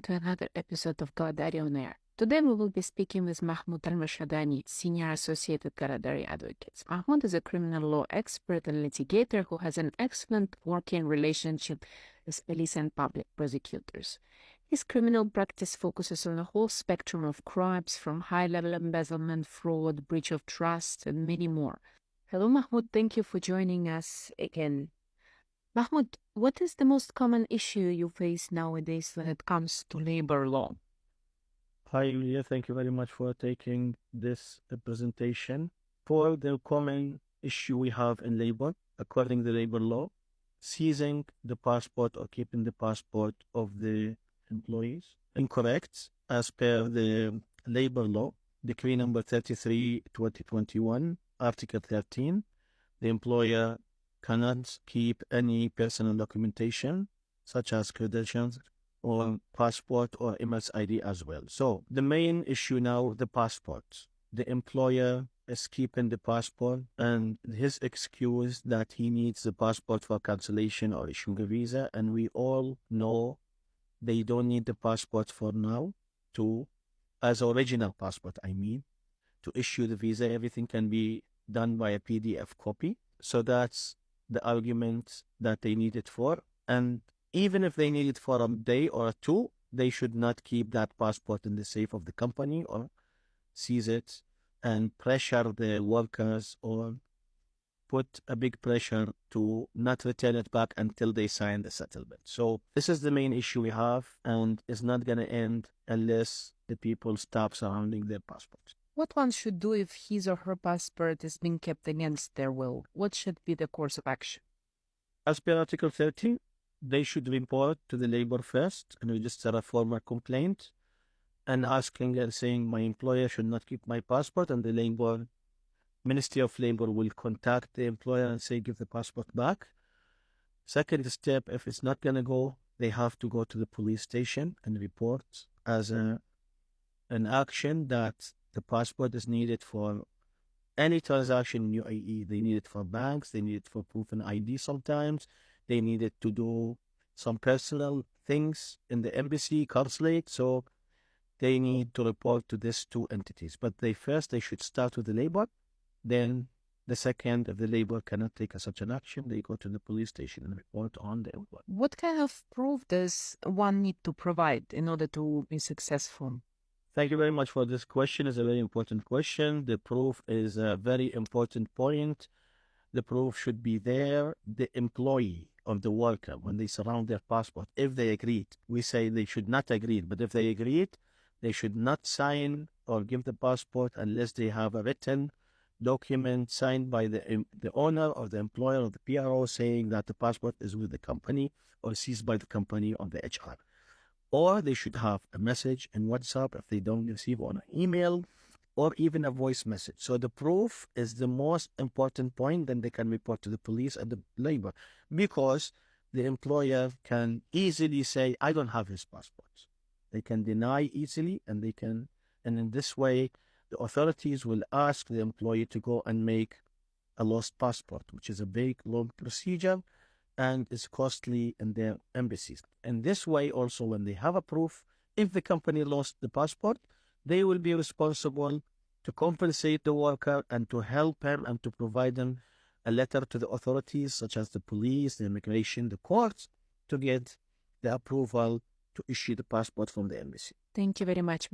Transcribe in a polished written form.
welcome to another episode of Galadari on Air. Today we will be speaking with Mahmoud Al-Mashadani, Senior Associate at Galadari Advocates. Mahmoud is a criminal law expert and litigator who has an excellent working relationship with police and public prosecutors. His criminal practice focuses on a whole spectrum of crimes from high-level embezzlement, fraud, breach of trust, and many more. Hello, Mahmoud. Thank you for joining us again. Mahmoud, what is the most common issue you face nowadays when it comes to labor law? Hi, Julia. Thank you very much for taking this presentation. For the common issue we have in labor, according to labor law, seizing the passport or keeping the passport of the employees incorrect as per the labor law, Decree number 33, 2021, Article 13. The employer cannot keep any personal documentation, such as credentials or passport or MS ID as well. So the main issue now, the passport. The employer is keeping the passport and his excuse that he needs the passport for cancellation or issuing a visa. And we all know they don't need the passport for now as original passport, to issue the visa. Everything can be done by a PDF copy. So that's the argument that they need it for. And even if they need it for a day or two, they should not keep that passport in the safe of the company or seize it and pressure the workers or put a big pressure to not return it back until they sign the settlement. So this is the main issue we have, and it's not going to end unless the people stop surrounding their passports. What one should do if his or her passport is being kept against their will? What should be the course of action? As per Article 13, they should report to the labor first and register a formal complaint and asking and saying my employer should not keep my passport, and the Ministry of Labor will contact the employer and say give the passport back. Second step, if it's not going to go, they have to go to the police station and report as an action that the passport is needed for any transaction in UAE. They need it for banks, they need it for proof and ID sometimes, they need it to do some personal things in the embassy, consulate. So they need to report to these two entities. But they should start with the labor. Then the second, if the labor cannot take such an action, they go to the police station and report on the employer. What kind of proof does one need to provide in order to be successful? Thank you very much for this question. It's a very important question. The proof is a very important point. The proof should be there. The employee of the worker, when they surround their passport, if they agreed, we say they should not agree, but if they agreed, they should not sign or give the passport unless they have a written document signed by the owner or the employer or the PRO saying that the passport is with the company or seized by the company or the HR. Or they should have a message in WhatsApp if they don't receive on an email, or even a voice message. So the proof is the most important point. Then they can report to the police and the labor, because the employer can easily say, I don't have his passport. They can deny easily, and in this way, the authorities will ask the employee to go and make a lost passport, which is a big, long procedure and is costly in their embassies. And this way also, when they have a proof, if the company lost the passport, they will be responsible to compensate the worker and to help him and to provide them a letter to the authorities, such as the police, the immigration, the courts, to get the approval to issue the passport from the embassy. Thank you very much.